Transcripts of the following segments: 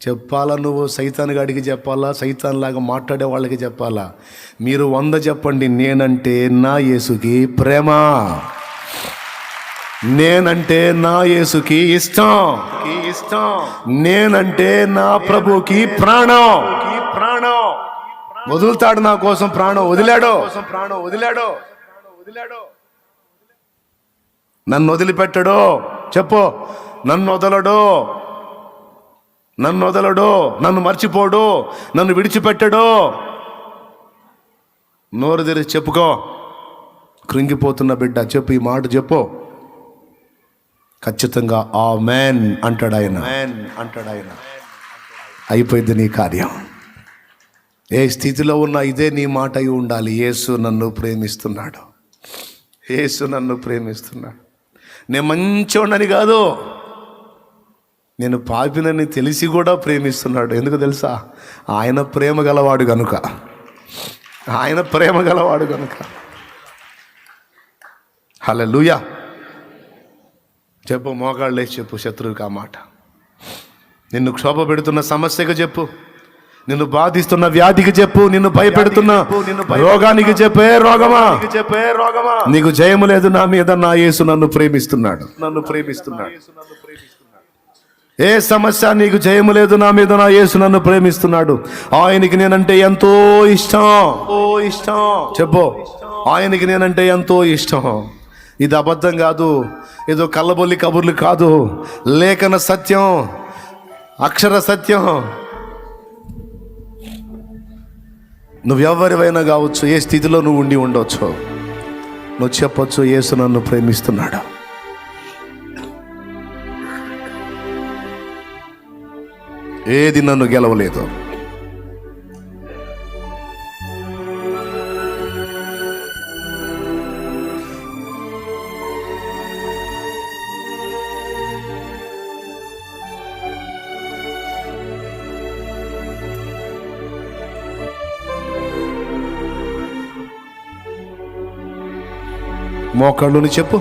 చెప్పాలా? నువ్వు సైతాన్ గాడికి చెప్పాలా? సైతాన్ లాగా మాట్లాడే వాళ్ళకి చెప్పాలా? మీరు 100 చెప్పండి. నేనంటే నా యేసుకి ప్రేమ, నేనంటే నా యేసుకి ఇష్టం, నేనంటే నా ప్రభుకి ప్రాణం. వదులుతాడు నా కోసం ప్రాణం, వదిలాడు. నన్ను వదిలిపెట్టడు. చెప్పు, నన్ను వదలడు, నన్ను మర్చిపోడు, నన్ను విడిచిపెట్టడు. నోరు తెరిచి చెప్పుకో. కృంగిపోతున్న బిడ్డ చెప్పు, ఈ మాట చెప్పు. ఖచ్చితంగా ఆమేన్ అంటాడు ఆయన. అయిపోయింది నీ కార్యం. ఏ స్థితిలో ఉన్నా ఇదే నీ మాట అయి ఉండాలి. యేసు నన్ను ప్రేమిస్తున్నాడు, యేసు నన్ను ప్రేమిస్తున్నాడు. నేను మంచోడని కాదు, నేను పాపినని తెలిసి కూడా ప్రేమిస్తున్నాడు. ఎందుకు తెలుసా? ఆయన ప్రేమ గలవాడు గనుక, ఆయన ప్రేమ గలవాడు గనుక. హల్లెలూయా. చెప్పు, మోకాళ్ళు లేచి చెప్పు శత్రువుకి ఆ మాట. నిన్ను క్షోభ పెడుతున్న సమస్యకు చెప్పు, నిన్ను బాధిస్తున్న వ్యాధికి చెప్పు, నిన్ను భయపెడుతున్న రోగానికి చెప్పే, రోగమా నీకు జయము లేదు నా మీద, నా యేసు నన్ను ప్రేమిస్తున్నాడు. ఏ సమస్య నీకు జయము లేదు నా మీద, నా యేసు నన్ను ప్రేమిస్తున్నాడు. ఆయనకి నేనంటే ఎంతో ఇష్టం. చెప్పు, ఆయనకి నేనంటే ఎంతో ఇష్టం. ఇది అబద్ధం కాదు, ఏదో కళ్ళబొల్లి కబుర్లు కాదు, లేఖన సత్యం, అక్షర సత్యం. నువ్వెవరివైనా కావచ్చు, ఏ స్థితిలో నువ్వు ఉండి ఉండవచ్చు, నువ్వు చెప్పొచ్చు, యేసు నన్ను ప్రేమిస్తున్నాడు. ఏది నన్ను గెలవలేదు. మోకాళ్ళుని చెప్పు,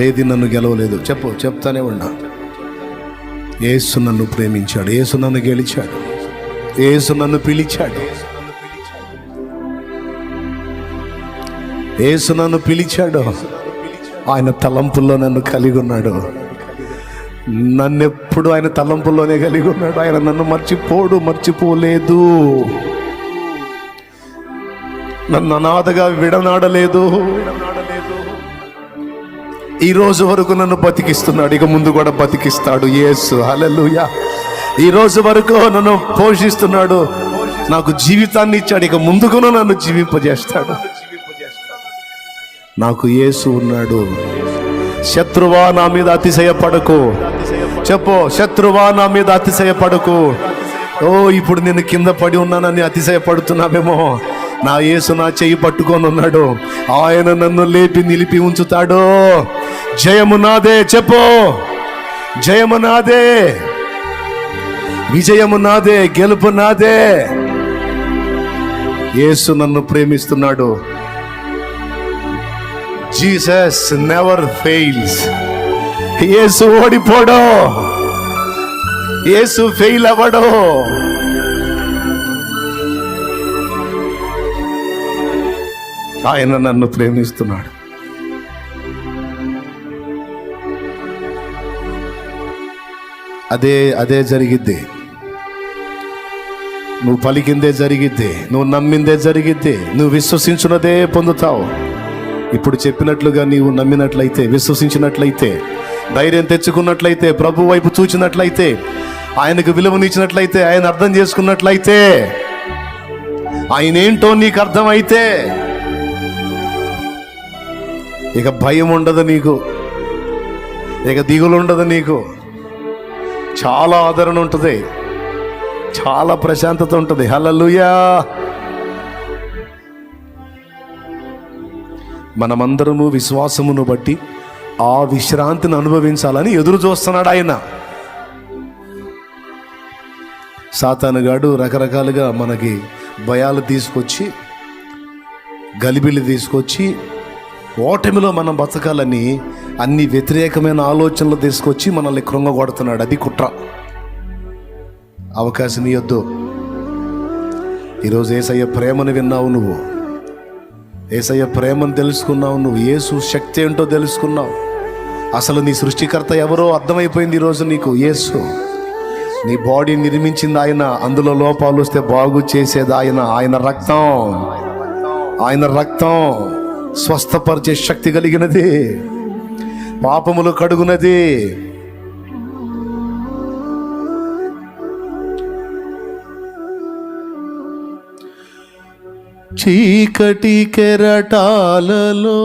ఏది నన్ను గెలవలేదు చెప్పు. చెప్తానే ఉన్నా. యేసు నన్ను ప్రేమించాడు, యేసు నన్ను గెలిచాడు, యేసు నన్ను పిలిచాడు, యేసు నన్ను పిలిచాడు. ఆయన తలంపుల్లో నన్ను కలిగి ఉన్నాడు. నన్నెప్పుడు ఆయన తలంపుల్లోనే కలిగి ఉన్నాడు. ఆయన నన్ను మర్చిపోలేదు. నన్ను అనాథగా విడనాడలేదు. ఈ రోజు వరకు నన్ను బతికిస్తున్నాడు, ఇక ముందు కూడా బతికిస్తాడు యేసు. హల్లెలూయా. ఈ రోజు వరకు నన్ను పోషిస్తున్నాడు, నాకు జీవితాన్ని ఇచ్చాడు, ఇక ముందుకు నన్ను జీవింపజేస్తాడు. నాకు యేసు ఉన్నాడు. శత్రువా నా మీద అతిశయపడకు. చెప్పు, శత్రువా నా మీద అతిశయపడకు. ఓ, ఇప్పుడు నేను కింద పడి ఉన్నానని అతిశయపడుతున్నావేమో. నా యేసు నా చెయ్యి పట్టుకొని ఉన్నాడు. ఆయన నన్ను లేపి నిలిపి ఉంచుతాడు. జయము నాదే. చెప్పు, జయము నాదే, విజయము నాదే, గెలుపు నాదే. యేసు నన్ను ప్రేమిస్తున్నాడు. Jesus never fails. యేసు ఓడిపోడు, యేసు ఫెయిల్ అవ్వడు. ఆయన నన్ను ప్రేమిస్తున్నాడు. అదే జరిగిద్ది. నువ్వు పలికిందే జరిగిద్ది, నువ్వు నమ్మిందే జరిగిద్ది, నువ్వు విశ్వసించున్నదే పొందుతావు. ఇప్పుడు చెప్పినట్లుగా నీవు నమ్మినట్లయితే, విశ్వసించినట్లయితే, ధైర్యం తెచ్చుకున్నట్లయితే, ప్రభు వైపు చూచినట్లయితే, ఆయనకు విలువనిచ్చినట్లయితే, ఆయన అర్థం చేసుకున్నట్లయితే, ఆయన ఏంటో నీకు అర్థమైతే, ఇక భయం ఉండదు నీకు, ఇక దిగులు ఉండదు నీకు. చాలా ఆదరణ ఉంటుంది, చాలా ప్రశాంతత ఉంటుంది. హల్లెలూయా. మనమందరము విశ్వాసమును బట్టి ఆ విశ్రాంతిని అనుభవించాలని ఎదురు చూస్తున్నాడు ఆయన. సాతానుగాడు రకరకాలుగా మనకి భయాలు తీసుకొచ్చి, గలిబిలి తీసుకొచ్చి, ఓటమిలో మనం బతకాలని అన్ని వ్యతిరేకమైన ఆలోచనలు తీసుకొచ్చి మనల్ని కృంగగొడుతున్నాడు. అది కుట్ర. అవకాశం ఇవ్వద్దు. ఈరోజు యేసయ్య ప్రేమను విన్నావు, నువ్వు యేసయ్య ప్రేమను తెలుసుకున్నావు, నువ్వు యేసు శక్తి ఏంటో తెలుసుకున్నావు. అసలు నీ సృష్టికర్త ఎవరో అర్థమైపోయింది ఈరోజు నీకు. యేసు నీ బాడీ నిర్మించింది ఆయన, అందులో లోపాలు వస్తే బాగు చేసేది ఆయన. ఆయన రక్తం స్వస్థపరిచే శక్తి కలిగినది, పాపములు కడుగునది. చీకటి కెరటాలలో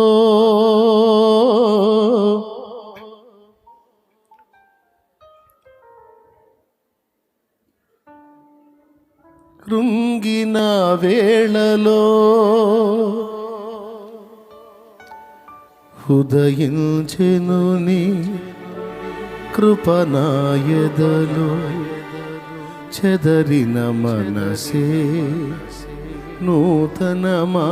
కృంగిన వేళలో ఉదయించెను నీ కృపనాయదలో, చెదరిన మనసే నూతనమాయన.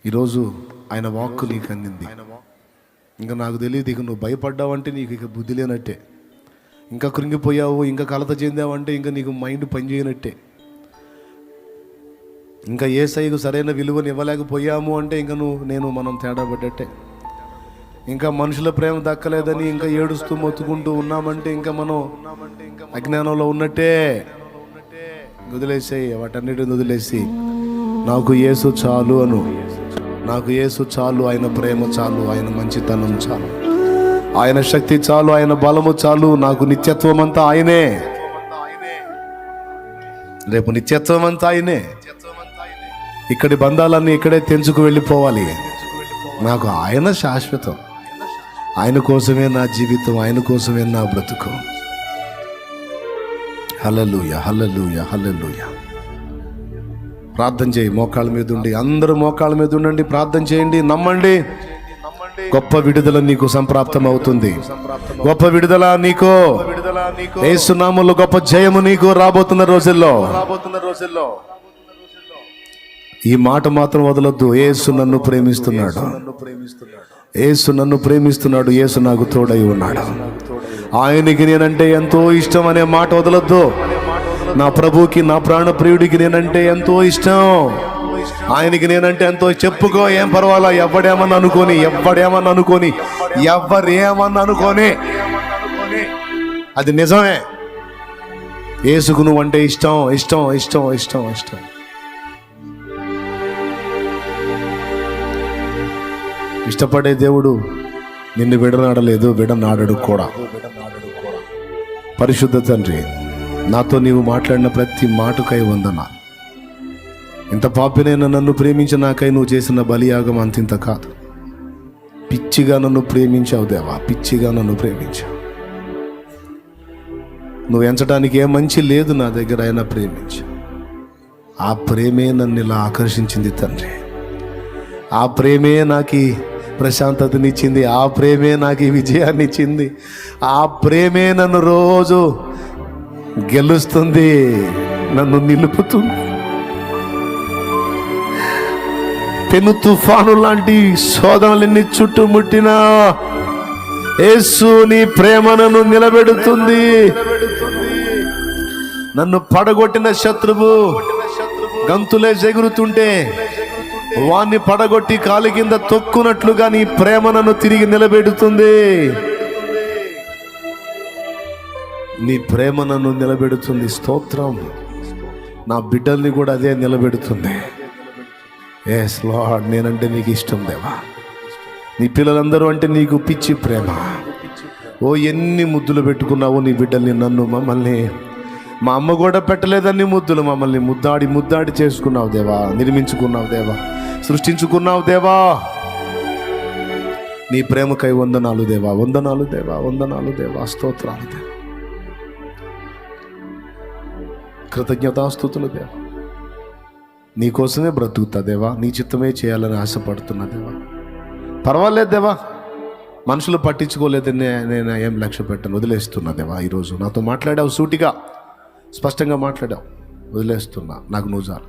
ఈరోజు ఆయన వాక్కు నీకు అందింది. ఇంకా నాకు తెలియదు, ఇక నువ్వు భయపడ్డావంటే నీకు ఇక బుద్ధి లేనట్టే. ఇంకా కృంగిపోయావు, ఇంకా కలత చెందావంటే ఇంకా నీకు మైండ్ పనిచేయనట్టే. ఇంకా యేసయ్యకు సరైన విలువను ఇవ్వలేకపోయాము అంటే ఇంకా మనం తేడా పడ్డట్టే. ఇంకా మనుషుల ప్రేమ దక్కలేదని ఇంకా ఏడుస్తూ మొత్తుకుంటూ ఉన్నామంటే ఇంకా మనం అజ్ఞానంలో ఉన్నట్టే. వదిలేసేయి, వాటన్నిటిని వదిలేసి నాకు యేసు చాలు అను. నాకు యేసు చాలు, ఆయన ప్రేమ చాలు, ఆయన మంచితనం చాలు, ఆయన శక్తి చాలు, ఆయన బలము చాలు. నాకు నిత్యత్వం అంతా ఆయనే, రేపు నిత్యత్వం అంతా ఆయనే. ఇక్కడి బంధాలన్నీ ఇక్కడే తెంచుకు వెళ్ళిపోవాలి. నాకు ఆయన శాశ్వతం. ఆయన కోసమే నా జీవితం, ఆయన కోసమే నా బ్రతుకు. హల్లెలూయా, హల్లెలూయా, హల్లెలూయా. ప్రార్థన చేయి, మోకాళ్ళ మీద ఉండి. అందరూ మోకాళ్ళ మీద ఉండండి, ప్రార్థన చేయండి. నమ్మండి, గొప్ప విడుదల నీకు సంప్రాప్తం అవుతుంది. గొప్ప విడుదల నీకు, యేసు నామములో గొప్ప జయము నీకు రాబోతున్న రోజుల్లో. ఈ మాట మాత్రం వదలొద్దు. యేసు నన్ను ప్రేమిస్తున్నాడు, యేసు నన్ను ప్రేమిస్తున్నాడు, యేసు నాకు తోడై ఉన్నాడు, ఆయనకి నేనంటే ఎంతో ఇష్టం అనే మాట వదలొద్దు. నా ప్రభుకి, నా ప్రాణ ప్రియుడికి నేనంటే ఎంతో ఇష్టం, ఆయనకి నేనంటే ఎంతో. చెప్పుకో, ఏం పర్వాలా, ఎవడేమన్నా అనుకోని, ఎవరేమన్నా అనుకోని, అది నిజమే. యేసుకు నువ్వంటే ఇష్టం, ఇష్టం, ఇష్టం, ఇష్టం, ఇష్టం. ఇష్టపడే దేవుడు నిన్ను విడనాడలేదు, విడనాడడు కూడా. పరిశుద్ధ తండ్రి, నాతో నీవు మాట్లాడిన ప్రతి మాటకై వందనాలు. ఇంత పాపినైనా నన్ను ప్రేమించినాకై నువ్వు చేసిన బలియాగం అంతింత కాదు. పిచ్చిగా నన్ను ప్రేమించావు దేవా, పిచ్చిగా నన్ను ప్రేమించావు. నువ్వు ఎంచడానికి ఏ మంచి లేదు నా దగ్గర, అయినా ప్రేమించావు. ఆ ప్రేమే నన్ను ఇలా ఆకర్షించింది తండ్రి. ఆ ప్రేమే నాకు ప్రశాంతతనిచ్చింది, ఆ ప్రేమే నాకు విజయాన్ని ఇచ్చింది, ఆ ప్రేమే నన్ను రోజు గెలుస్తుంది, నన్ను నిలుపుతుంది. పెను తుఫాను లాంటి శోధనలన్నీ చుట్టుముట్టినా యేసు నీ ప్రేమ నన్ను నిలబెడుతుంది. నన్ను పడగొట్టిన శత్రువు గంతులే ఎగురుతుంటే వాణ్ణి పడగొట్టి కాలి కింద తొక్కునట్లుగా నీ ప్రేమ నన్ను తిరిగి నిలబెడుతుంది. నీ ప్రేమ నన్ను నిలబెడుతుంది. స్తోత్రం. నా బిడ్డల్ని కూడా అదే నిలబెడుతుంది. ఎస్ లార్డ్, నేనంటే నీకు ఇష్టం దేవా. నీ పిల్లలందరూ అంటే నీకు పిచ్చి ప్రేమ. ఓ ఎన్ని ముద్దులు పెట్టుకున్నావు నీ బిడ్డల్ని, నన్ను, మమ్మల్ని. మా అమ్మ కూడా పెట్టలేదన్ని ముద్దులు, మమ్మల్ని ముద్దాడి చేసుకున్నావు దేవా, నిర్మించుకున్నావు దేవా, సృష్టించుకున్నావు దేవా. నీ ప్రేమకై వందనాలు దేవా, వందనాలు దేవా, వందనాలు దేవా, స్తోత్రాలు దేవా, కృతజ్ఞతాస్తుతులు దేవా. నీకోసమే బ్రతుకుతా దేవా, నీ చిత్తమే చేయాలని ఆశపడుతున్నా దేవా. పర్వాలేదు దేవా, మనుషులు పట్టించుకోలేదని నేను ఏం లక్ష్య పెట్టను, వదిలేస్తున్నా దేవా. ఈరోజు నాతో మాట్లాడావు, సూటిగా స్పష్టంగా మాట్లాడావు, వదిలేస్తున్నా. నాకు నువ్వు చాలు.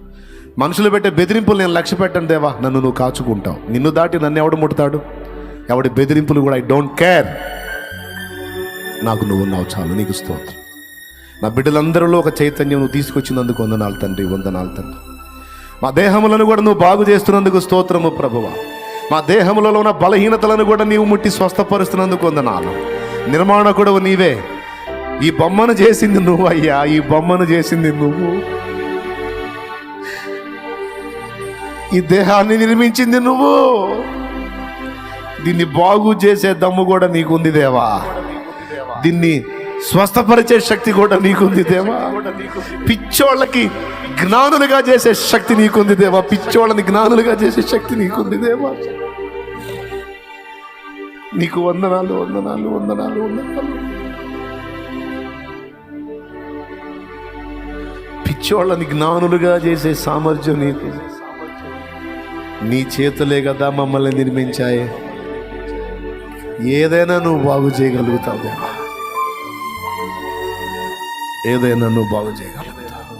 మనుషులు పెట్టే బెదిరింపులు నేను లక్ష్య పెట్టను దేవా, నన్ను నువ్వు కాచుకుంటావు. నిన్ను దాటి నన్ను ఎవడు ముడతాడు? ఎవడి బెదిరింపులు కూడా ఐ డోంట్ కేర్. నాకు నువ్వు ఉన్నావు చాలు, నీకు స్తోత్రం. నా బిడ్డలందరిలో ఒక చైతన్యం నువ్వు తీసుకొచ్చినందుకు వందనాలు తండ్రి, వందనాలు తండ్రి. మా దేహములను కూడా నువ్వు బాగు చేస్తున్నందుకు స్తోత్రము ప్రభువా. మా దేహములలో ఉన్న బలహీనతలను కూడా నీవు ముట్టి స్వస్థపరుస్తున్నందుకు వందనాలు. నిర్మాణకుడవు నీవే. ఈ బొమ్మను చేసింది నువ్వు అయ్యా, ఈ బొమ్మను చేసింది నువ్వు. ఈ దేహాన్ని నిర్మించింది నువ్వు. దీన్ని బాగు చేసే దమ్ము కూడా నీకుంది దేవా. దీన్ని స్వస్థపరిచే శక్తి కూడా నీకుంది దేవా. పిచ్చోళ్ళకి జ్ఞానులుగా చేసే శక్తి నీకుంది దేవా. పిచ్చోళ్ళని జ్ఞానులుగా చేసే శక్తి నీకుంది దేవా. నీకు వందనాలు, వందనాలు, వందనాలు, వందనాలు. పిచ్చోళ్ళని జ్ఞానులుగా చేసే సామర్థ్యం నీకు. నీ చేతులే కదా మమ్మల్ని నిర్మించాయి. ఏదైనా నువ్వు బాగు చేయగలుగుతావు దేవా, ఏదైనా నువ్వు బాగు చేయగలుగుతావు.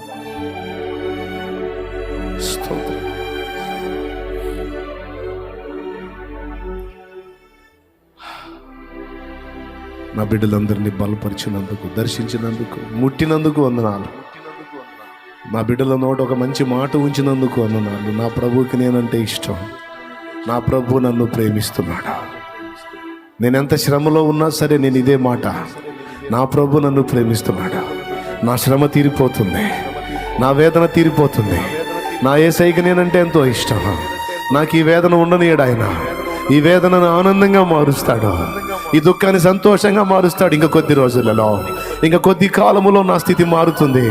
స్తోత్రం. నా బిడ్డలందరినీ బలపరిచినందుకు, దర్శించినందుకు, ముట్టినందుకు వందనాలు. నా బిడ్డల నోట ఒక మంచి మాట ఉంచినందుకు వందనాలు. నా ప్రభువుకి నేనంటే ఇష్టం. నా ప్రభు నన్ను ప్రేమిస్తున్నాడు. నేను ఎంత శ్రమలో ఉన్నా సరే నేను ఇదే మాట, నా ప్రభు నన్ను ప్రేమిస్తున్నాడు. నా శ్రమ తీరిపోతుంది, నా వేదన తీరిపోతుంది. నా యేసయ్యకి నేనంటే ఎంతో ఇష్టం. నాకు ఈ వేదన ఉండనీయడు ఆయన. ఈ వేదనను ఆనందంగా మారుస్తాడు, ఈ దుఃఖాన్ని సంతోషంగా మారుస్తాడు. ఇంకా కొద్ది రోజులలో, ఇంకా కొద్ది కాలములో నా స్థితి మారుతుంది.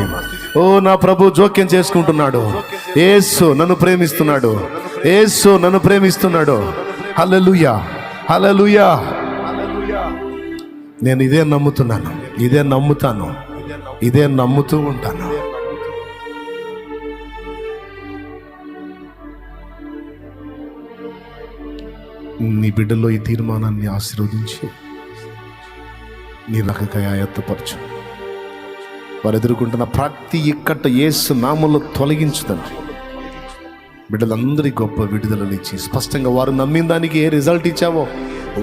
ఓ నా ప్రభు జోక్యం చేసుకుంటున్నాడు. యేసు నన్ను ప్రేమిస్తున్నాడు, యేసు నన్ను ప్రేమిస్తున్నాడు. హల్లెలూయా, హల్లెలూయా. నేను ఇదే నమ్ముతున్నాను, ఇదే నమ్ముతాను, ఇదే నమ్ముతూ ఉంటాను. నీ బిడ్డలో ఈ తీర్మానాన్ని ఆశీర్వదించి నీ రకకై ఆయత్తపరచు. వారు ఎదుర్కొంటున్న ప్రతి ఇక్కట యేసు నామములో తొలగించుదండి. బిడ్డలందరికీ గొప్ప విడుదలలు ఇచ్చి స్పష్టంగా వారు నమ్మిన దానికి ఏ రిజల్ట్ ఇచ్చావో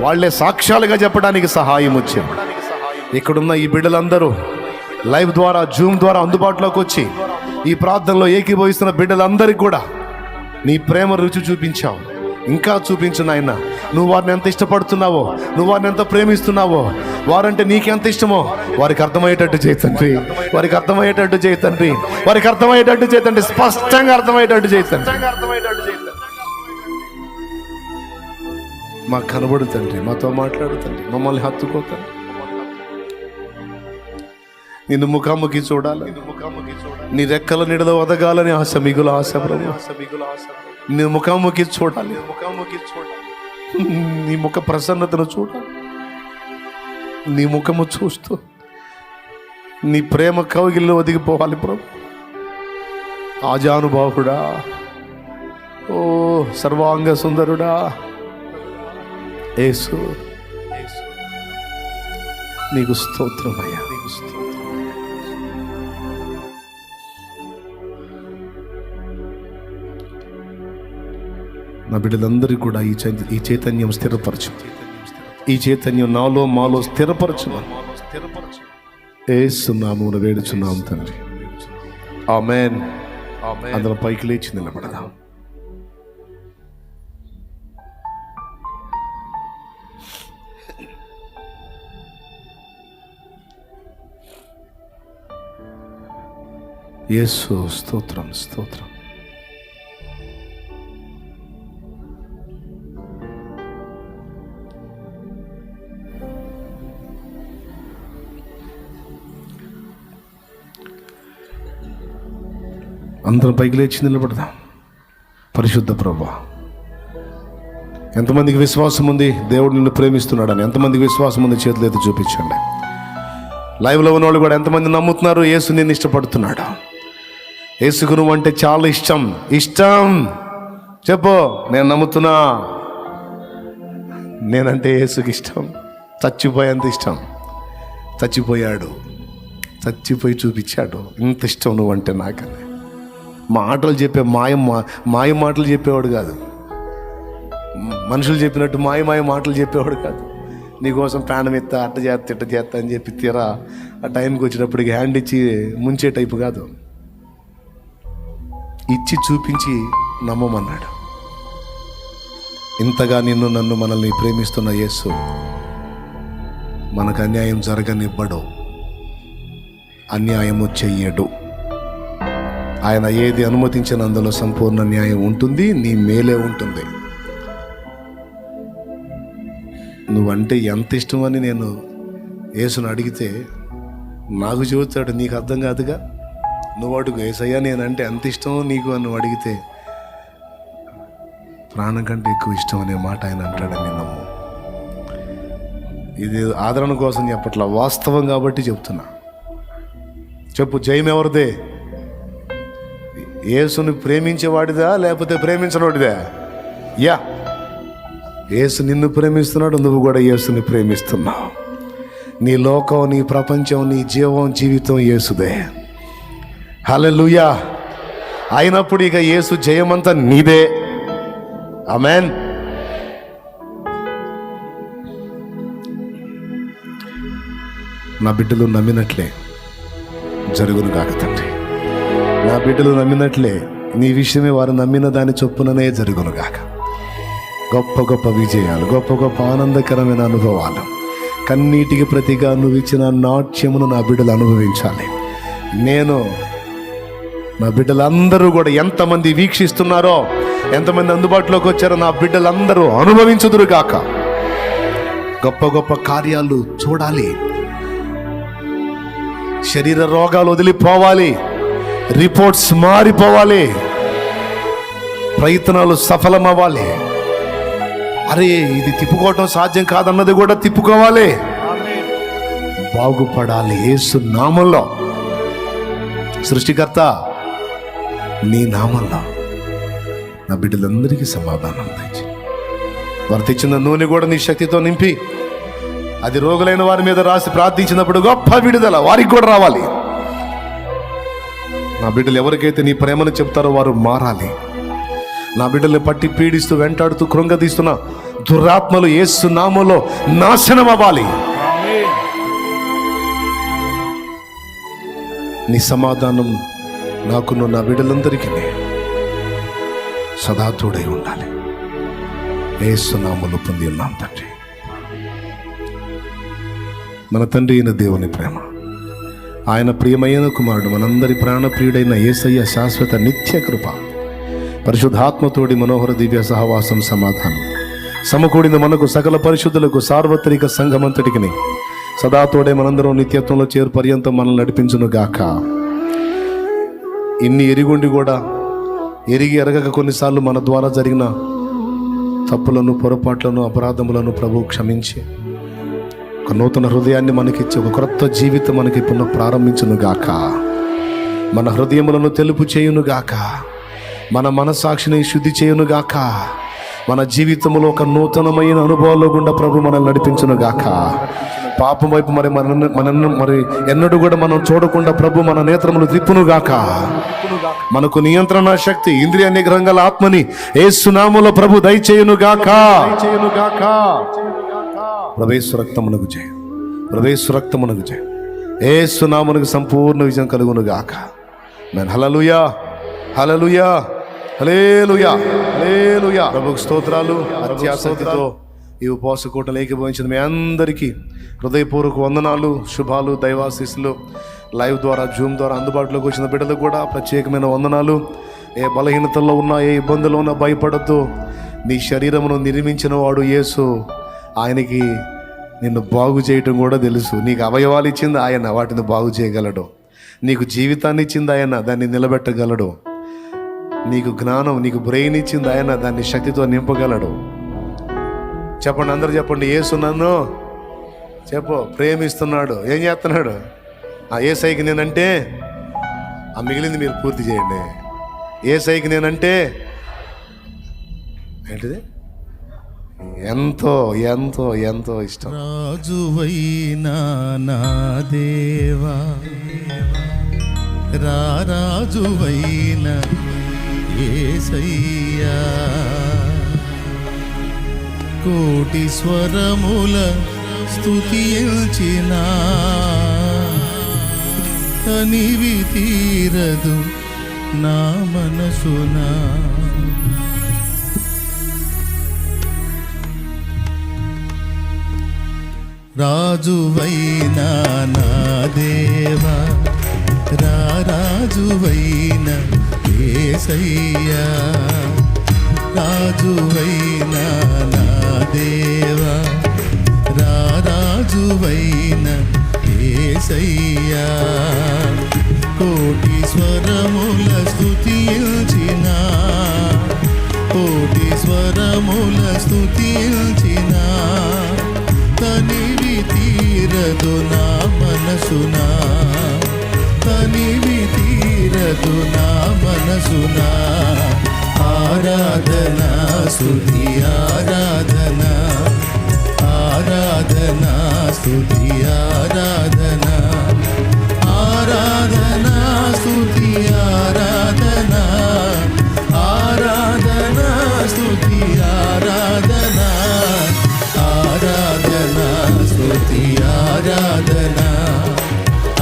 వాళ్లే సాక్ష్యాలుగా చెప్పడానికి సహాయం వచ్చింది. ఇక్కడున్న ఈ బిడ్డలందరూ లైవ్ ద్వారా, జూమ్ ద్వారా అందుబాటులోకి వచ్చి ఈ ప్రార్థనలో ఏకీభవిస్తున్న బిడ్డలందరికీ కూడా నీ ప్రేమ రుచి చూపించావు. ఇంకా చూపించు నాయన. నువ్వు వారిని ఎంత ఇష్టపడుతున్నావో, నువ్వు వారిని ఎంత ప్రేమిస్తున్నావో, వారంటే నీకెంత ఇష్టమో వారికి అర్థమయ్యేటట్టు చేతండి, వారికి అర్థమయ్యేటట్టు చేతండి, వారికి అర్థమయ్యేటట్టు చేతండి, స్పష్టంగా అర్థమయ్యేటట్టు చేతండి. మాకు కనబడుతండి, మాతో మాట్లాడుతండి, మమ్మల్ని హత్తుకోతండి. నిన్ను ముఖాముఖి చూడాలి, నీ రెక్కల నీడలో ఒదగాలని ఆశ, మిగుల ఆశ ప్రభు. నీ ముఖాముఖి చూడాలి, నీ ముఖ ప్రసన్నతను చూడాలి. నీ ముఖము చూస్తూ నీ ప్రేమ కౌగిల్లో ఒదిగిపోవాలి ప్రభు. ఆజానుబాహుడా, ఓ సర్వాంగ సుందరుడా యేసు, నీకు స్తోత్రమయ్యా, నీకు స్తోత్రం. నా బిడ్డలందరికీ కూడా ఈ చైతన్యం స్థిరపరచు. ఈ చైతన్యం నాలో మాలో స్థిరపరచు. యేసు నామమున వేడుచున్నాము తండ్రి, ఆమేన్. అందరం పైకి లేచి నిలబడదాం. యేసు స్తోత్రం, స్తోత్రం. అందరం పైకి లేచి నిలబడదాం. పరిశుద్ధ ప్రభువా, ఎంతమందికి విశ్వాసం ఉంది దేవుడు నిన్ను ప్రేమిస్తున్నాడని? ఎంతమందికి విశ్వాసం ఉంది చేతులు ఎత్తి చూపించండి. లైవ్లో ఉన్న వాళ్ళు కూడా ఎంతమంది నమ్ముతున్నారు యేసు నిన్ను ఇష్టపడుతున్నాడు? యేసుకు నువ్వు అంటే చాలా ఇష్టం. ఇష్టం చెప్పు, నేను నమ్ముతున్నా. నేనంటే యేసుకి ఇష్టం, చచ్చిపోయేంత ఇష్టం. చచ్చిపోయాడు, చచ్చిపోయి చూపించాడు ఇంత ఇష్టం నువ్వంటే నాకని. మాటలు చెప్పే మాయ మాటలు చెప్పేవాడు కాదు. మనుషులు చెప్పినట్టు మాయ మాటలు చెప్పేవాడు కాదు. నీకోసం ప్రాణం ఎత్తా, అట్ట చేస్తా అని చెప్పి తీరా ఆ టైంకి వచ్చేటప్పటికి హ్యాండ్ ఇచ్చి ముంచే టైపు కాదు. ఇచ్చి చూపించి నమ్మమన్నాడు. ఇంతగా నన్ను మనల్ని ప్రేమిస్తున్న యేసు మనకు అన్యాయం జరగనివ్వడు, అన్యాయము చెయ్యడు. ఆయన ఏది అనుమతించిన అందులో సంపూర్ణ న్యాయం ఉంటుంది, నీ మేలే ఉంటుంది. నువ్వంటే ఎంత ఇష్టమని నేను యేసుని అడిగితే నాకు చెబుతాడు, నీకు అర్థం కాదుగా. నువ్వు అడుగు, యేసయ్యా నేనంటే ఎంత ఇష్టం నీకు అని నువ్వు అడిగితే ప్రాణం కంటే ఎక్కువ ఇష్టం అనే మాట ఆయన అంటాడని నమ్ము. ఇది ఆదరణ కోసం చెప్పట్లా, వాస్తవం కాబట్టి చెప్తున్నా. చెప్పు, జయం ఎవరిదే? యేసుని ప్రేమించేవాడిదా లేకపోతే ప్రేమించనోడిదా? యా, యేసు నిన్ను ప్రేమిస్తున్నాడు, నువ్వు కూడా యేసుని ప్రేమిస్తున్నావు. నీ లోకం, నీ ప్రపంచం, నీ జీవితం యేసుదే. హల్లెలూయా. అయినప్పుడు ఇక యేసు జయమంతా నీదే. ఆమేన్. నా బిడ్డలు నమ్మినట్లే జరుగును గాక తండ్రి. నా బిడ్డలు నమ్మినట్లే నీ విషయమే వారు నమ్మిన దాని చొప్పుననే జరుగును గాక. గొప్ప గొప్ప విజయాలు, గొప్ప గొప్ప ఆనందకరమైన అనుభవాలు, కన్నీటికి ప్రతిగా నువ్వు ఇచ్చిన నాట్యమును నా బిడ్డలు అనుభవించాలి. నేను నా బిడ్డలందరూ కూడా, ఎంతమంది వీక్షిస్తున్నారో, ఎంతమంది అందుబాటులోకి వచ్చారో, నా బిడ్డలందరూ అనుభవించుదురు గాక. గొప్ప గొప్ప కార్యాలు చూడాలి. శరీర రోగాలు వదిలిపోవాలి, రిపోర్ట్స్ మారిపోవాలి, ప్రయత్నాలు సఫలమవ్వాలి. అరే ఇది తిప్పుకోవటం సాధ్యం కాదన్నది కూడా తిప్పుకోవాలి, బాగుపడాలి. యేసు నామంలో, సృష్టికర్త నీ నామంలో నా బిడ్డలందరికీ సమాధానం తెచ్చి, వారు తెచ్చిన నూనె కూడా నీ శక్తితో నింపి, అది రోగులైన వారి మీద రాసి ప్రార్థించినప్పుడు గొప్ప విడుదల వారికి కూడా రావాలి. నా బిడ్డలు ఎవరికైతే నీ ప్రేమను చెప్తారో వారు మారాలి. నా బిడ్డల్ని పట్టి పీడిస్తూ వెంటాడుతూ కృంగదీస్తున్న దురాత్మలు యేసు నామములో నాశనం అవ్వాలి. నీ సమాధానం నాకును నా బిడ్డలందరికీ సదా తోడై ఉండాలి. యేసు నామములో పొంది ఉన్నాం తండ్రి. మన తండ్రి అయిన దేవుని ప్రేమ, ఆయన ప్రియమైన కుమారుడు, మనందరి ప్రాణప్రియుడైన యేసయ్య శాశ్వత నిత్య కృప, పరిశుద్ధాత్మతోడి మనోహర దివ్య సహవాసం, సమాధానం సమకూడిన మనకు సకల పరిశుద్ధులకు సార్వత్రిక సంఘమంతటికి సదాతోడే మనందరం నిత్యత్వంలో చేరు పర్యంతం మనల్ని నడిపించును గాక. ఇన్ని ఎరిగుండి కూడా ఎరగక కొన్నిసార్లు మన ద్వారా జరిగిన తప్పులను, పొరపాట్లను, అపరాధములను ప్రభు క్షమించి ఒక నూతన హృదయాన్ని మనకిచ్చి ఒక క్రొత్త జీవితం మనకి పునః ప్రారంభించును గాక. మన హృదయములను తెలుపు చేయును గాక, మన మనసాక్షిని శుద్ధి చేయును గాక. మన జీవితంలో ఒక నూతనమైన అనుభవాల్లో గుండా ప్రభు మనల్ని నడిపించును గాక. పాపం వైపు మరి మరి ఎన్నడూ కూడా మనం చూడకుండా ప్రభు మన నేత్రములు త్రిప్పును గాక. మనకు నియంత్రణ శక్తి, ఇంద్రియ నిగ్రహం గల ఆత్మని యేసు నామములో ప్రభు దయచేయును గాక. ప్రవేశ రక్తమునకు జయ, ప్రవేశ రక్తమునకు జయ. యేసు నామమునకు సంపూర్ణ విజయం కలుగును గాక. హల్లెలూయా, హల్లెలూయా, హల్లెలూయా, హల్లెలూయా. ప్రభుకు స్తోత్రాలు. అత్యాసక్తితో ఈ ఉపవాస కూటమిలో ఏకీభవించిన మీ అందరికీ హృదయపూర్వక వందనాలు, శుభాలు, దైవాశీస్సులు. లైవ్ ద్వారా, జూమ్ ద్వారా అందుబాటులోకి వచ్చిన బిడ్డలకు కూడా ప్రత్యేకమైన వందనాలు. ఏ బలహీనతల్లో ఉన్నా, ఏ ఇబ్బందుల్లో ఉన్నా భయపడద్దు. నీ శరీరమును నిర్మించిన వాడు యేసు. ఆయనకి నిన్ను బాగు చేయటం కూడా తెలుసు. నీకు అవయవాలు ఇచ్చింది ఆయన, వాటిని బాగు చేయగలడు. నీకు జీవితాన్ని ఇచ్చింది ఆయన, దాన్ని నిలబెట్టగలడు. నీకు జ్ఞానం, నీకు బ్రెయిన్ ఇచ్చింది ఆయన, దాన్ని శక్తితో నింపగలడు. చెప్పండి, అందరు చెప్పండి, యేసు నన్ను ప్రేమిస్తున్నాడు. ఏం చేస్తున్నాడు? యేసయ్యకి నేనంటే, ఆ మిగిలింది మీరు పూర్తి చేయండి. యేసయ్యకి నేనంటే ఏంటిది? ఎంతో ఎంతో ఎంతో ఇష్టం. రాజువైనా నా దేవా, రారాజువైన యేసయ్యా కోటి స్వరముల స్తుతించిన తనివి తీరదు నా మనసున. రాజువైన నా దేవా రాజువైన యేసయ్యా రాజువైన నా దేవా రాజువైన యేసయ్యా కోటి స్వరముల స్తుతించిన కోటి స్వరముల స్తుతించిన తనివి తీరదు నా మనసున తనివి తీరదు నా మనసున. ఆరాధనా స్తుతి ఆరాధనా ఆరాధనా స్తుతి ఆరాధనా ఆరాధనా స్తుతి ఆరాధనా ఆరాధనా స్తుతి ఆరాధనా ఆరాధనా స్తుతి ఆరాధనా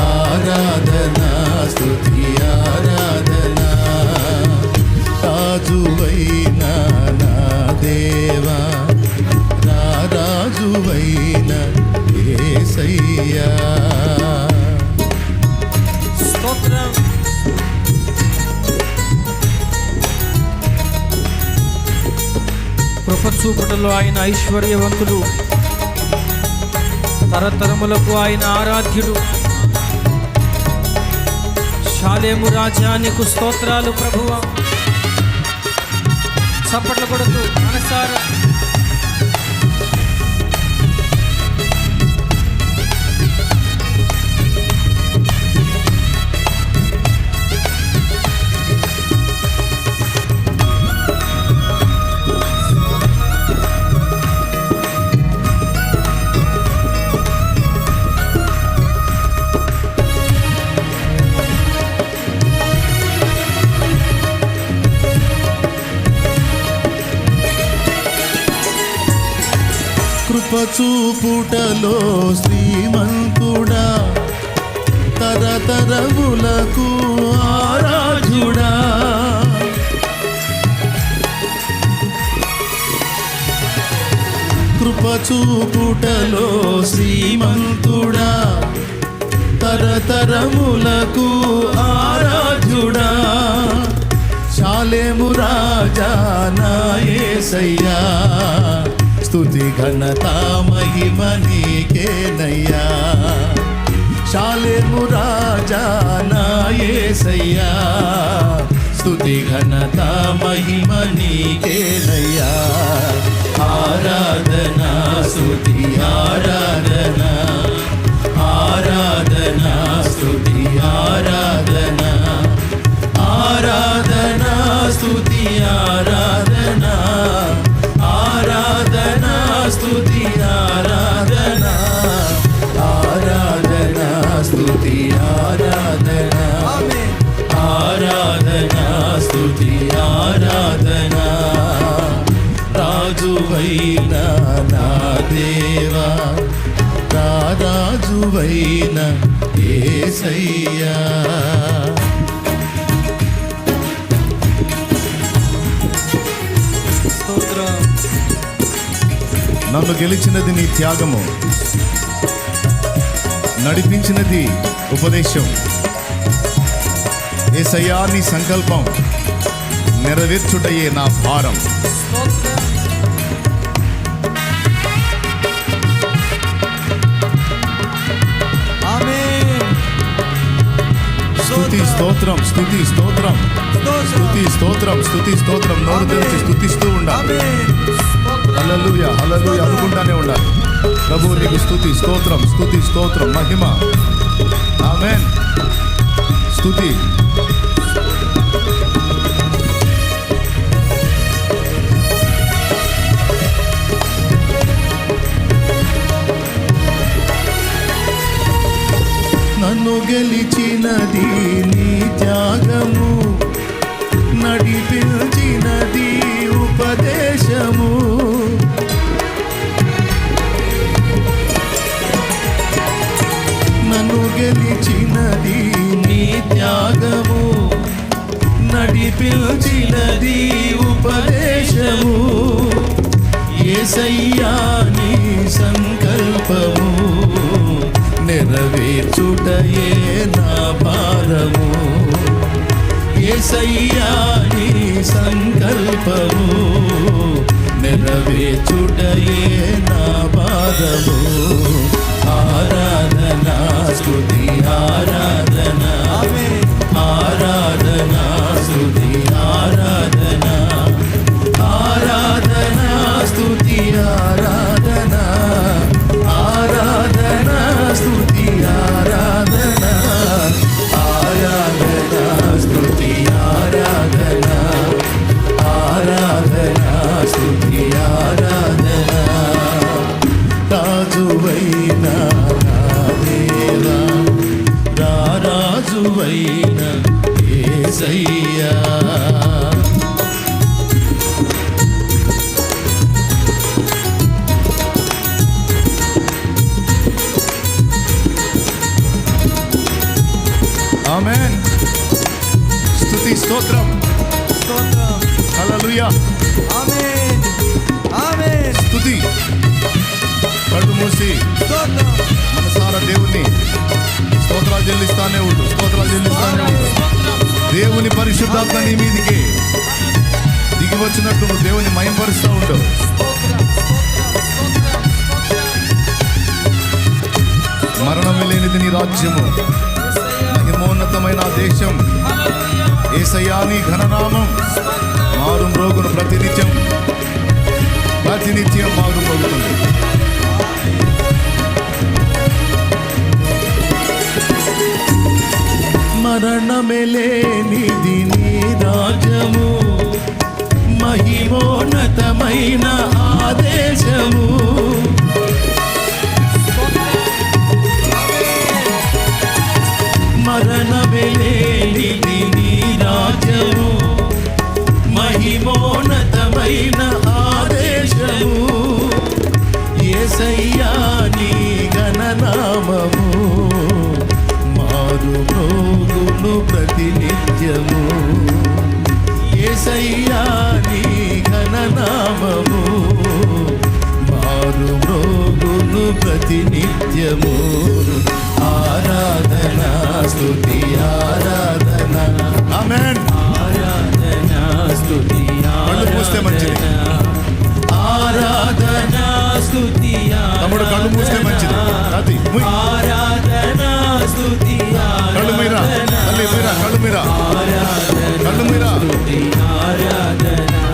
ఆరాధనా స్తుతి ఆరాధనా. రాజువైన నా దేవా రాజువైన యేసయ్యా స్తోత్రం. కృపచూపుటలో ఆయన ఐశ్వర్యవంతుడు, తరతరములకు ఆయన ఆరాధ్యుడు. షాలేము రాజా నీకు స్తోత్రాలు ప్రభువా. చప్పట్లు కొడుతూ మనసారా కృపచూపుటలో శ్రీమంతుడా తరతరములకు ఆరాధ్యుడా కృపచూపుటలో శ్రీమంతుడా తరతరములకు ఆరాధ్యుడా షాలేము రాజా నా యేసయ్యా స్తుతి ఘనత మహిమ నీకేనయ్యా. షాలేము రాజా నా యేసయ్యా స్తుతి ఘనత మహిమ నీకేనయ్యా. ఆరాధనా స్తుతి ఆరాధనా ఆరాధనా స్తుతి ఆరాధనా ఆరాధనా స్తుతి ఆరాధనా ఆరాధనా స్తుతి ఆరాధనా ఆరాధనా స్తుతి ఆరాధనా ఆరాధనా స్తుతి ఆరాధనా. రాజువైన నా దేవా రాజువైన యేసయ్యా నన్ను గెలిచినది నీ త్యాగము, నడిపించినది ఉపదేశం. యేసయ్యా నీ సంకల్పం నెరవేర్చుటయే నా భారం. స్తుతి స్తోత్రం స్తుతి స్తోత్రం స్తుతి స్తోత్రం స్తుతి స్తోత్రం. నోరు తెరిచి స్తుతిస్తూ ఉండాలి. హల్లెలూయా హల్లెలూయా అనుకుంటానే ఉండాలి. ప్రభు నీకు స్తుతి స్తోత్రం స్తుతి స్తోత్రం మహిమ. ఆమేన్. స్తుతి నన్ను గెలిచినది నీ పిలిచినది ఉపదేశము, యేసయ్యా నీ సంకల్పము, నెరవేర్చుటయే నా భారము. యేసయ్యా నీ సంకల్పము, నెరవేర్చుటయే నా భారము. ఆరాధనా స్తుతి ఆరాధనా, ఆరాధనా స్తుతి ఆరాధనా, ఆరాధనా స్తుతి ఆరాధనా, ఆరాధనా స్తుతి ఆరాధనా, ఆరాధనా స్తుతి ఆరాధనా, ఆరాధనా స్తుతి ఆరాధనా. రాజువైన నా దేవా, రాజువైన యేసయ్యా. ఆమేన్. స్తుతి స్తోత్రం. హల్లెలూయా. ఆమేన్. ఆమేన్. స్తుతి. కళ్ళు మూసి మనసారా దేవుని స్తోత్రాలు చెల్లిస్తానే ఉండు, స్తోత్రాలు చెల్లిస్తానే ఉండు. దేవుని పరిశుద్ధాత్మ నీ మీదికి దిగి వచ్చినట్టు నువ్వు దేవుని మహిమపరుస్తూ ఉండు. మరణం లేనిది నీ రాజ్యము, మహిమోన్నతమైన దేశం, యేసయ్యా నీ ఘననామం మారు మ్రోగును ప్రతినిత్యం మారు మోగుతుంది. మరణమే లేనిది నీ రాజ్యము, మహిమోన్నతమైన ఆదేశము, మరణమే లేనిది నీ రాజ్యము, మహిమోన్నతమైన ఆదేశము, యేసయ్యా నీ ఘననామము మారు మ్రోగును ప్రతినిత్యము. యేసయ్యా నీ ఘననామము మారు మ్రోగును ప్రతినిత్యము. ఆరాధనా స్తుతి ఆరాధనా. ఆమేన్. ఆరాధనా స్తుతి కళ్ళు మూస్తే మంచిది. ఆరాధనా స్తుతి తమ్ముడు కళ్ళు మూస్తే మంచిది. అది ఆరాధనా స్తుతి కళ్ళు మీరా, తల్లి మీరా, కళ్ళు మీరా, కళ్ళు మీరా,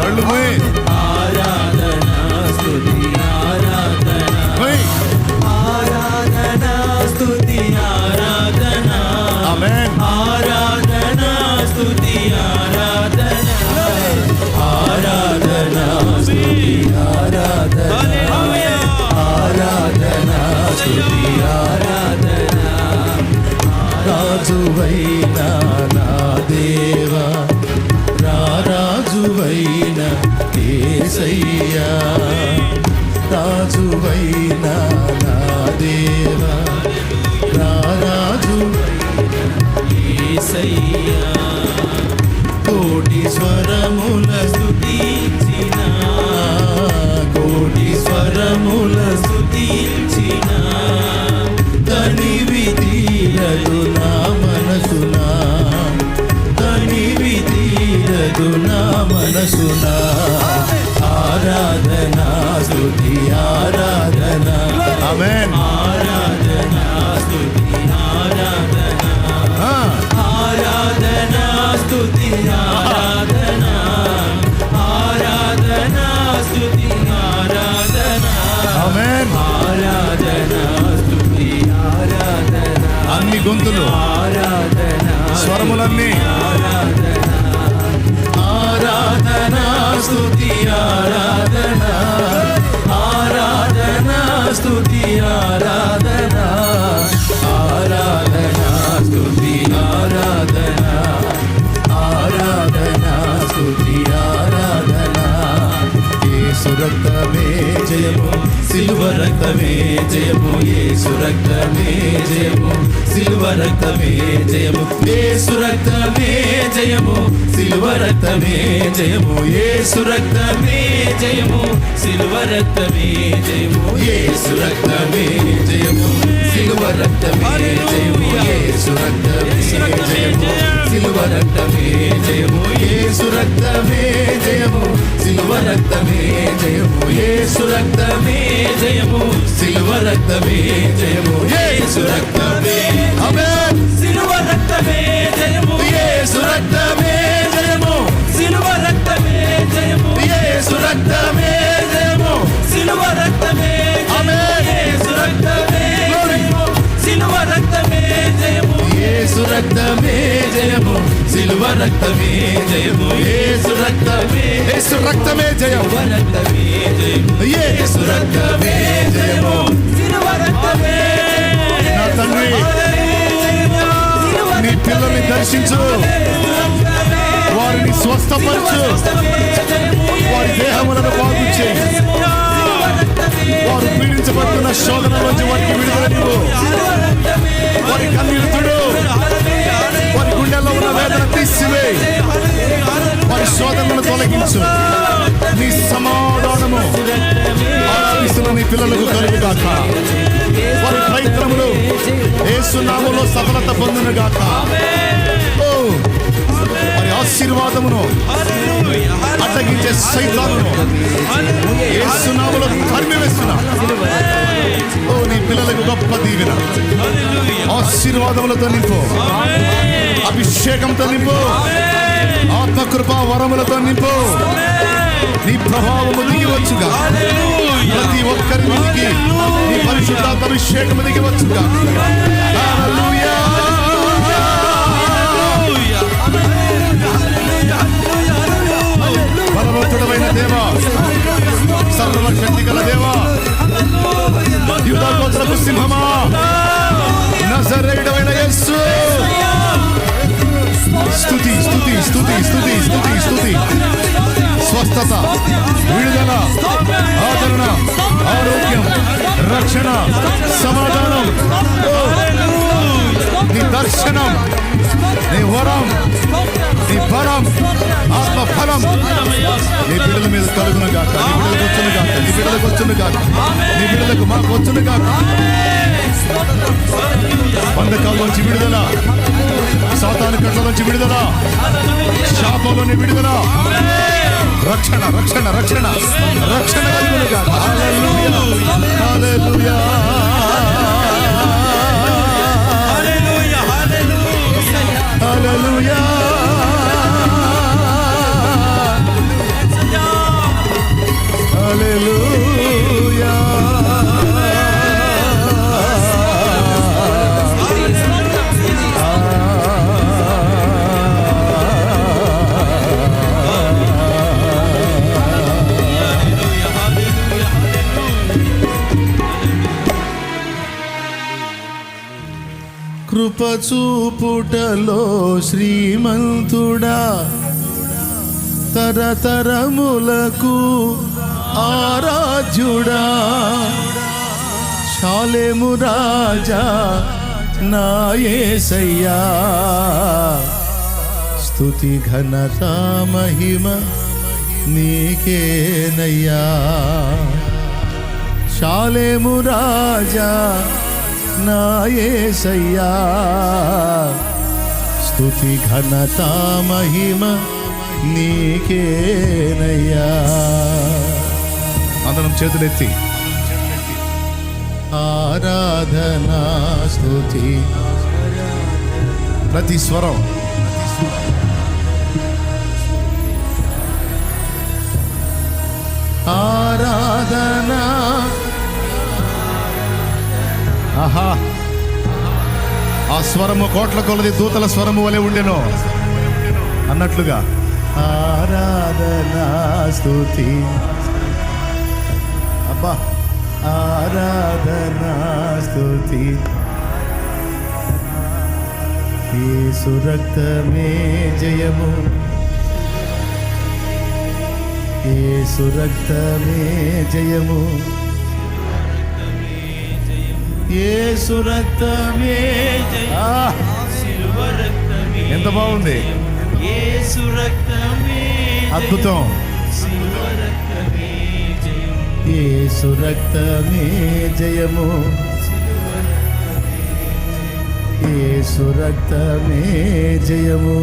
కళ్ళు మూయి. ఆరాధనా స్తుతి ఆరాధనా, ఆరాధనా స్తుతి ఆరాధనా. ఆమేన్. ఆరాధనా స్తుతి ఆరాధనా, ఆరాధనా స్తుతి ఆరాధనా, ఆరాధనా స్తుతి ఆరాధనా. రాజువైన నా దేవా, రాజువైన యేసయ్యా, రాజువైన నా దేవా, రాజువైన యేసయ్యా. కోటి స్వరముల స్తుతించిన, కోటి స్వరముల స్తుతించిన, తనివి తీరదు నా మనసునా, తనివి తీరదు నా మనసునా. ఆరాధనా స్తుతి ఆరాధనా. ఆమేన్. ఆరాధనా స్తుతి ఆరాధనా, ఆరాధనా స్తుతి ఆరాధనా, ఆరాధనా స్తుతి ఆరాధనా. ఆమేన్. ఆరాధనా స్తుతి ఆరాధనా. అన్ని గొంతులు, ఆరాధనా స్వరములన్నీ, ఆరాధనా స్తుతి ఆరాధనా, ఆరాధనా స్తుతి ఆరాధనా, ఆరాధనా స్తుతి ఆరాధనా, ఆరాధనా స్తుతి ఆరాధనా. యేసు రక్తమే జయము, సిలువ రక్తమే జయము, యేసు రక్తమే జయము, సిలువ రక్తమే జయము, యేసు రక్తమే జయము, సిలువ రక్తమే జయము, యేసు రక్తమే జయము, సిలువ రక్తమే జయము, యేసు రక్తమే జయము, సిలువ రక్తమే జయము, యేసు రక్తమే జయము, సిలువ రక్తమే జయము, యేసు రక్తమే జయము, సిలువ రక్తమే జయము, యేసు రక్తమే జయము, సిలువ రక్తమే జయము, యేసు రక్తమే ఆమేన్, సిలువ రక్తమే జయము, యేసు రక్తమే జయము, సిలువ రక్తమే జయము, యేసు రక్తమే జయము, సిలువ రక్తమే ఆమేన్, యేసు రక్తమే జయము, సిలువ రక్తమే జయము, యేసు రక్తమే జయము, సిలువ రక్తమే జయము, యేసు రక్తమే, యేసు రక్తమే జయము, సిలువ రక్తమే జయము, యేసు రక్తమే జయము. సిలువ రక్తమే నా తండ్రి నీ పిల్లల్ని దర్శించు, వారిని స్వస్థపరచు, వారి దేహములను బాగు చేయి, వారు పీడించబడుతున్న శోధన నుంచి వారికి విడుదల నీవు, వారి కన్నీరు తుడు, వారి గుండెల్లో ఉన్న వేదన తీసివేయి, వారి శోధనలను తొలగించు, నీ సమాధానము ఆరాధిస్తున్న నీ పిల్లలకు కలుగుగాక, వారి ప్రయత్నములు యేసు నామములో సఫలత పొందునుగాక. ఓ వారి ఆశీర్వాదమును అడ్డగించే సైతానును యేసు నామములో తరిమివేస్తున్నా. ఓ నీ పిల్లలకు గొప్ప దీవెన, ఆశీర్వాదములతో నింపు, అభిషేకంతో నింపు, ఆత్మకృపా వరములతో నింపు, నీ ప్రభావము దిగి వచ్చుగా, ప్రతి ఒక్కరి మీదికి నీ పరిశుద్ధాత్మ అభిషేకము దిగి వచ్చుగా. హల్లెలూయా. బలవంతుడమైన దేవా, సర్వశక్తి గల దేవా, యూదా గోత్రపు సింహమా, నజరేయుడైన యేసు, స్తుతి స్తుతి స్తుతి స్తుతి స్తుతి స్తుతి. స్వస్థత, విడుదల, ఆదరణ, ఆరోగ్యం, రక్షణ, సమాధానం, నీ దర్శనం, నీ వరం, నీ బలం, ఆత్మ ఫలం నీ బిడ్డల మీద కలుగును గాక, నీ బిడ్డలకు వచ్చును గాక, నీ బిడ్డలకు వచ్చును గాక, నీ బిడ్డలకు మాకు వచ్చును గాక. బంధకాల్లోంచి విడుదల, సాతాను కట్లలోంచి విడుదల, శాపంలోని విడుదల, రక్షణ రక్షణ రక్షణ రక్షణ కలుగును గాక. హల్లెలూయా హల్లెలూయా హల్లెలూయా. హల్లెలూయా. కృపచూపుటలో శ్రీమంతుడా, తరతరములకు ఆరాధ్యుడా, షాలేము రాజా నా యేసయ్యా, స్తుతి ఘనత మహిమ నీకేనయ్యా. షాలేము రాజా నా యేసయ్యా, స్తుతి ఘనత మహిమ నీకేనయ్యా. అందరం చేతులెత్తి ఆరాధనా స్తుతి, ప్రతి స్వరం ఆరాధనా. ఆహా, ఆ స్వరము కోట్ల కొలది దూతల స్వరము వలె ఉండెను అన్నట్లుగా ఆరాధనా స్తుతి. అబ్బా, ఆరాధనా స్తుతి. యేసు రక్తమే జయము, యేసు రక్తమే జయము, యేసు రక్తమే జయం. ఆ, సిలువ రక్తమే ఎంత బాగుంది. యేసు రక్తమే అద్భుతం. సిలువ రక్తమే జయం. యేసు రక్తమే జయము. యేసు రక్తమే జయము.